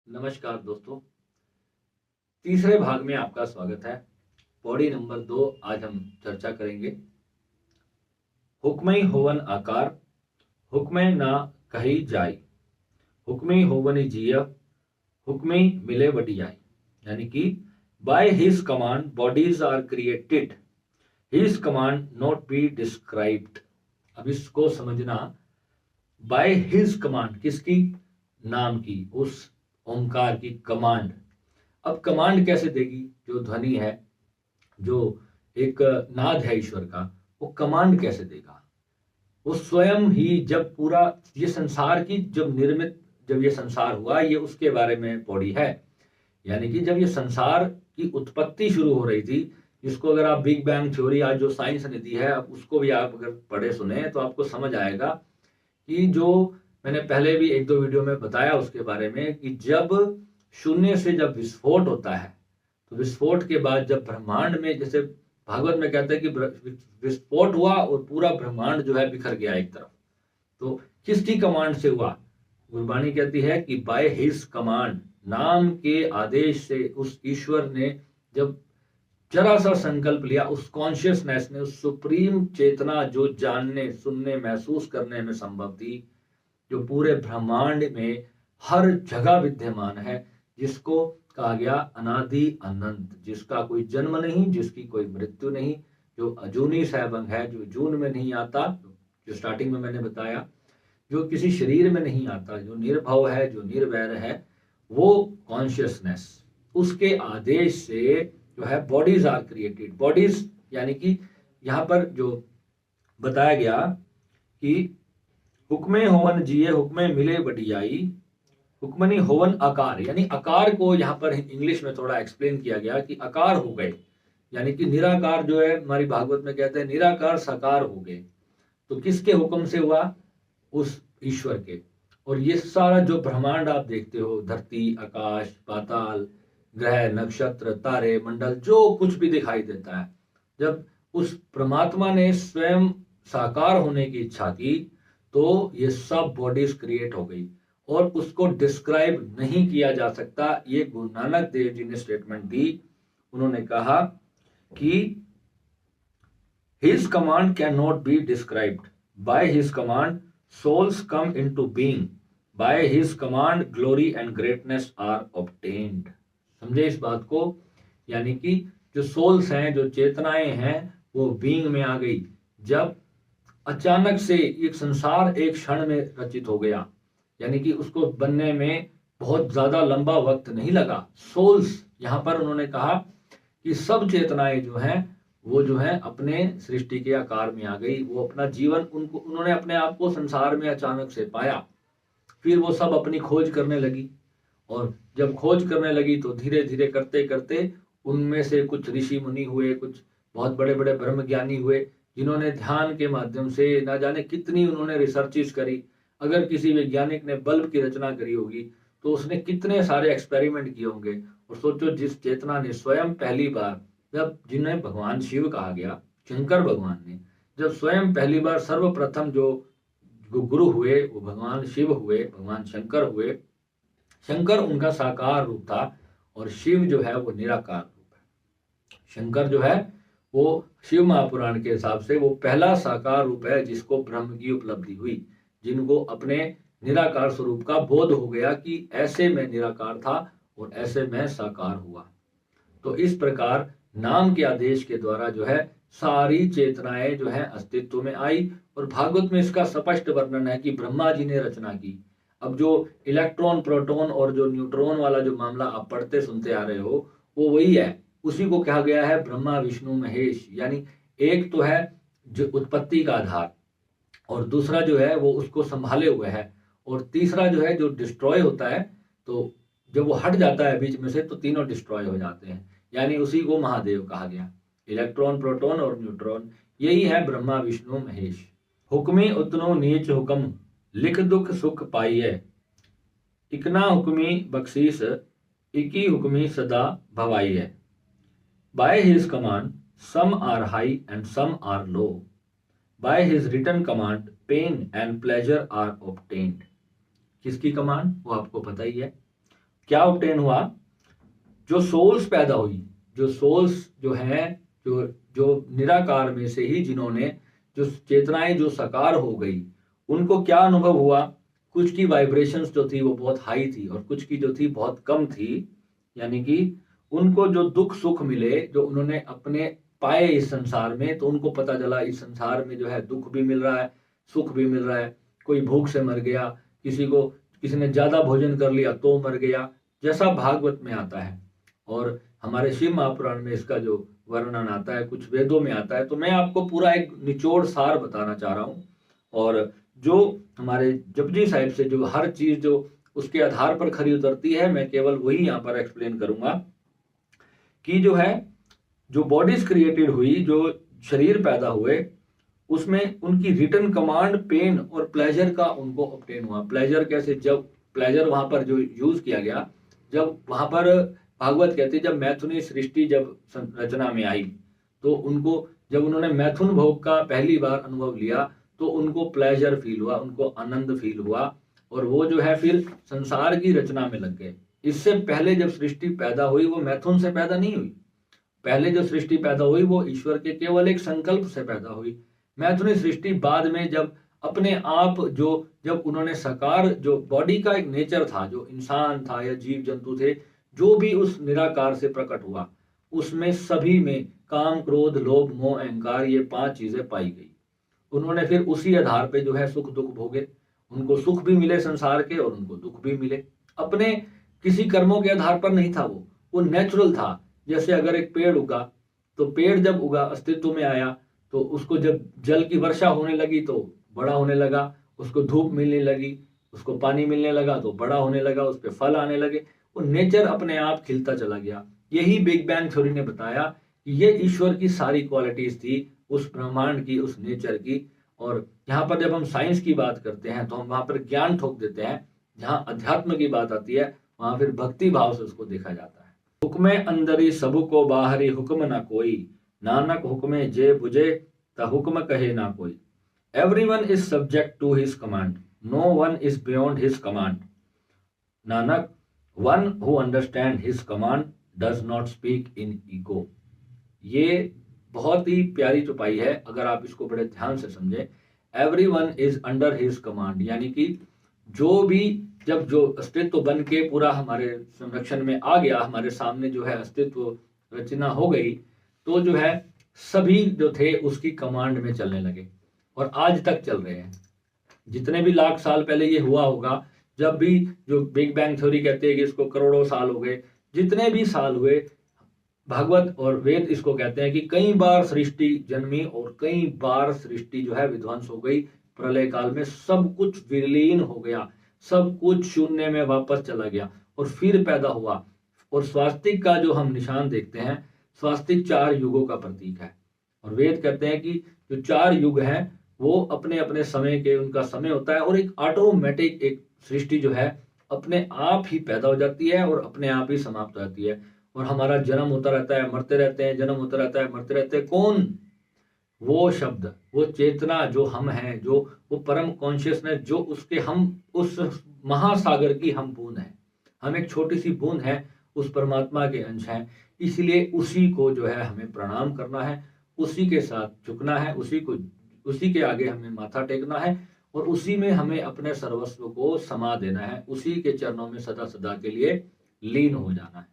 नमस्कार दोस्तों। तीसरे भाग में आपका स्वागत है। पौड़ी नंबर 2 आज हम चर्चा करेंगे। हुक्मई होवन आकार, हुक्मे ना कही जाय, हुक्मी होवनी जिया, हुक्मी मिले बटियाई। यानी कि by his command bodies are created, his command not be described. अब इसको समझना। बाय हिज कमांड किसकी? नाम की, उस ओंकार की कमांड। अब कमांड कैसे देगी? जो ध्वनि है, जो एक नाद है ईश्वर का, वो कमांड कैसे देगा? वो स्वयं ही जब पूरा ये संसार की जब ये संसार हुआ, ये उसके बारे में पौड़ी है। यानी कि जब ये संसार की उत्पत्ति शुरू हो रही थी, जिसको अगर आप बिग बैंग थ्योरी आज जो साइंस ने दी है, अब उसको भी आप अगर पढ़े सुने तो आपको समझ आएगा कि जो मैंने पहले भी एक दो वीडियो में बताया उसके बारे में, कि जब शून्य से जब विस्फोट होता है, तो विस्फोट के बाद जब ब्रह्मांड में, जैसे भागवत में कहते हैं कि विस्फोट हुआ और पूरा ब्रह्मांड जो है बिखर गया एक तरफ, तो किसकी कमांड से हुआ? गुरबाणी कहती है कि बाय हिज कमांड, नाम के आदेश से उस ईश्वर ने जब जरा सा संकल्प लिया, उस कॉन्शियसनेस ने, उस सुप्रीम चेतना जो जानने, सुनने, महसूस करने में संभव थी, जो पूरे ब्रह्मांड में हर जगह विद्यमान है, जिसको कहा गया अनादि अनंत, जिसका कोई जन्म नहीं, जिसकी कोई मृत्यु नहीं, जो अजूनी सैभंग है, जो जून में नहीं आता, जो स्टार्टिंग में मैंने बताया, जो किसी शरीर में नहीं आता, जो निर्भव है, जो निर्वैर है, वो कॉन्शियसनेस, उसके आदेश से जो है बॉडीज आर क्रिएटेड। बॉडीज यानी कि यहां पर जो बताया गया कि हुक्मे होवन जिए, हुक्मे मिले बटियाई, हुक्मनी होवन आकार, यानी आकार को यहां पर इंग्लिश में थोड़ा एक्सप्लेन किया गया कि आकार हो गए, यानी कि निराकार जो है, हमारी भागवत में कहते हैं निराकार साकार हो गए। तो किसके हुक्म से हुआ? उस ईश्वर के। और ये सारा जो ब्रह्मांड आप देखते हो, धरती, आकाश, पाताल, ग्रह, नक्षत्र, तारे, मंडल, जो कुछ भी दिखाई देता है, जब उस परमात्मा ने स्वयं साकार होने की इच्छा की, तो ये सब बॉडीज क्रिएट हो गई और उसको डिस्क्राइब नहीं किया जा सकता। ये गुरु नानक देव जी ने स्टेटमेंट दी। उन्होंने कहा कि his command can not be described, bye his command souls come into being, by his command glory and greatness are obtained। समझे इस बात को? यानी कि जो सोल्स हैं, जो चेतनाएं हैं, वो बीइंग में आ गई जब अचानक से एक संसार एक क्षण में रचित हो गया। यानी कि उसको बनने में बहुत ज्यादा लंबा वक्त नहीं लगा। सोल्स, यहां पर उन्होंने कहा कि सब चेतनाएं जो हैं, वो जो है अपने सृष्टि के आकार में आ गई। वो अपना जीवन, उन्होंने अपने आप को संसार में अचानक से पाया। फिर वो सब अपनी खोज करने लगी, और जब खोज करने लगी तो धीरे धीरे करते करते उनमें से कुछ ऋषि मुनि हुए, कुछ बहुत बड़े बड़े ब्रह्म ज्ञानी हुए, जिन्होंने ध्यान के माध्यम से ना जाने कितनी उन्होंने रिसर्चेस करी। अगर किसी वैज्ञानिक ने बल्ब की रचना करी होगी तो उसने कितने सारे एक्सपेरिमेंट किए होंगे। और सोचो, जिस चेतना ने स्वयं पहली बार, जब जिन्हें भगवान शिव कहा गया, शंकर भगवान ने जब स्वयं पहली बार सर्वप्रथम जो गुरु हुए, वो भगवान शिव हुए, भगवान शंकर हुए। शंकर उनका साकार रूप था और शिव जो है वो निराकार रूप है। शंकर जो है वो शिव महापुराण के हिसाब से वो पहला साकार रूप है जिसको ब्रह्म की उपलब्धि हुई, जिनको अपने निराकार स्वरूप का बोध हो गया कि ऐसे में निराकार था और ऐसे में साकार हुआ। तो इस प्रकार नाम के आदेश के द्वारा जो है सारी चेतनाएं जो है अस्तित्व में आई। और भागवत में इसका स्पष्ट वर्णन है कि ब्रह्मा जी ने रचना की। अब जो इलेक्ट्रॉन, प्रोटॉन और जो न्यूट्रॉन वाला जो मामला आप पढ़ते सुनते आ रहे हो, वो वही है। उसी को कहा गया है ब्रह्मा विष्णु महेश। यानी एक तो है जो उत्पत्ति का आधार, और दूसरा जो है वो उसको संभाले हुए है, और तीसरा जो है जो डिस्ट्रॉय होता है। तो जब वो हट जाता है बीच में से तो तीनों डिस्ट्रॉय हो जाते हैं। यानी उसी को महादेव कहा गया। इलेक्ट्रॉन, प्रोटॉन और न्यूट्रॉन, यही है ब्रह्मा विष्णु महेश। हुक्मी उतनो नीच हुक्म, लिख दुख सुख पाइए, इकना हुक्मी बख्शीस, इकी हुक्मी सदा भवाइए। By his command some are high and some are low, by his written command pain and pleasure are obtained. किसकी कमांड? वो आपको पता ही है। क्या ऑब्टेन हुआ, जो सोल्स पैदा हुई, जो सोल्स जो हैं, जो जो निराकार में से ही जिन्होंने जो चेतनाएं जो साकार हो गई, उनको क्या अनुभव हुआ, कुछ की वाइब्रेशंस जो थी वो बहुत हाई थी और कुछ की जो थी बहुत कम थी। यानी कि उनको जो दुख सुख मिले, जो उन्होंने अपने पाए इस संसार में, तो उनको पता चला इस संसार में जो है दुख भी मिल रहा है, सुख भी मिल रहा है। कोई भूख से मर गया, किसी ने ज्यादा भोजन कर लिया तो मर गया, जैसा भागवत में आता है और हमारे शिव महापुराण में इसका जो वर्णन आता है, कुछ वेदों में आता है। तो मैं आपको पूरा एक निचोड़ सार बताना चाह रहा हूँ। और जो हमारे जपजी साहिब से जो हर चीज जो उसके आधार पर खरी उतरती है, मैं केवल वही यहाँ पर एक्सप्लेन करूंगा कि जो है, जो बॉडीज क्रिएटेड हुई, जो शरीर पैदा हुए, उसमें उनकी रिटर्न कमांड पेन और प्लेजर का उनको ऑब्टेन हुआ। प्लेजर कैसे, जब प्लेजर वहां पर जो यूज किया गया, जब वहां पर भागवत कहते जब मैथुनी सृष्टि जब रचना में आई, तो उनको जब उन्होंने मैथुन भोग का पहली बार अनुभव लिया तो उनको प्लेजर फील हुआ, उनको आनंद फील हुआ और वो जो है फिर संसार की रचना में लग गए। इससे पहले जब सृष्टि पैदा हुई वो मैथुन से पैदा नहीं हुई। पहले जो सृष्टि पैदा हुई वो ईश्वर के केवल एक संकल्प से पैदा हुई। मैथुनी सृष्टि बाद में जब अपने आप जो जब उन्होंने साकार जो बॉडी का एक नेचर था, जो इंसान था या जीव जंतु थे, जो भी उस निराकार से प्रकट हुआ, उसमें सभी में काम क्रोध लोभ मोह अहंकार ये 5 चीजें पाई गई। उन्होंने फिर उसी आधार पे जो है सुख दुख भोगे, उनको सुख भी मिले संसार के और उनको दुख भी मिले। अपने किसी कर्मों के आधार पर नहीं था, वो नेचुरल था। जैसे अगर एक पेड़ उगा, तो पेड़ जब उगा अस्तित्व में आया, तो उसको जब जल की वर्षा होने लगी तो बड़ा होने लगा, उसको धूप मिलने लगी, उसको पानी मिलने लगा तो बड़ा होने लगा, उस पर फल आने लगे, वो नेचर अपने आप खिलता चला गया। यही बिग बैंग थ्योरी ने बताया कि ये ईश्वर की सारी क्वालिटीज थी, उस ब्रह्मांड की, उस नेचर की। और यहाँ पर जब हम साइंस की बात करते हैं तो हम वहां पर ज्ञान ठोक देते हैं, जहाँ अध्यात्म की बात आती है वहां फिर भक्ति भाव से उसको देखा जाता है। हुक्मे अंदरी सबु को बाहरी हुक्म ना कोई, नानक हुक्मे जे बुझे ता हुक्म कहे ना कोई। Everyone is subject to his command. No one is beyond his command. Nanak, one who understands his command does not speak in ego. ये बहुत ही प्यारी चौपाई है अगर आप इसको बड़े ध्यान से समझें। Everyone is under his command, यानी कि जो भी जब जो अस्तित्व बन के पूरा हमारे संरक्षण में आ गया, हमारे सामने जो है अस्तित्व रचना हो गई, तो जो है सभी जो थे उसकी कमांड में चलने लगे और आज तक चल रहे हैं। जितने भी लाख साल पहले ये हुआ होगा, जब भी जो बिग बैंग थ्योरी कहते हैं कि इसको करोड़ों साल हो गए, जितने भी साल हुए, भागवत और वेद इसको कहते हैं कि कई बार सृष्टि जन्मी और कई बार सृष्टि जो है विध्वंस हो गई। प्रलय काल में सब कुछ विलीन हो गया, सब कुछ शून्य में वापस चला गया और फिर पैदा हुआ। और स्वास्तिक का जो हम निशान देखते हैं, स्वास्तिक 4 युगों का प्रतीक है। और वेद कहते हैं कि जो 4 युग हैं वो अपने अपने समय के, उनका समय होता है और एक ऑटोमेटिक एक सृष्टि जो है अपने आप ही पैदा हो जाती है और अपने आप ही समाप्त हो जाती है। और हमारा जन्म होता रहता है, मरते रहते हैं, जन्म होता रहता है, मरते रहते हैं। कौन? वो शब्द, वो चेतना जो हम हैं, जो वो परम कॉन्शियसनेस, जो उसके हम उस महासागर की हम बूंद हैं, हम एक छोटी सी बूंद है, उस परमात्मा के अंश हैं। इसलिए उसी को जो है हमें प्रणाम करना है, उसी के साथ झुकना है, उसी के आगे हमें माथा टेकना है और उसी में हमें अपने सर्वस्व को समा देना है, उसी के चरणों में सदा सदा के लिए लीन हो जाना है।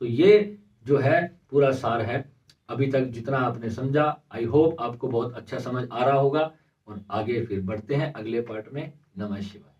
तो ये जो है पूरा सार है। अभी तक जितना आपने समझा, आई होप आपको बहुत अच्छा समझ आ रहा होगा और आगे फिर बढ़ते हैं अगले पार्ट में। नमः शिवाय।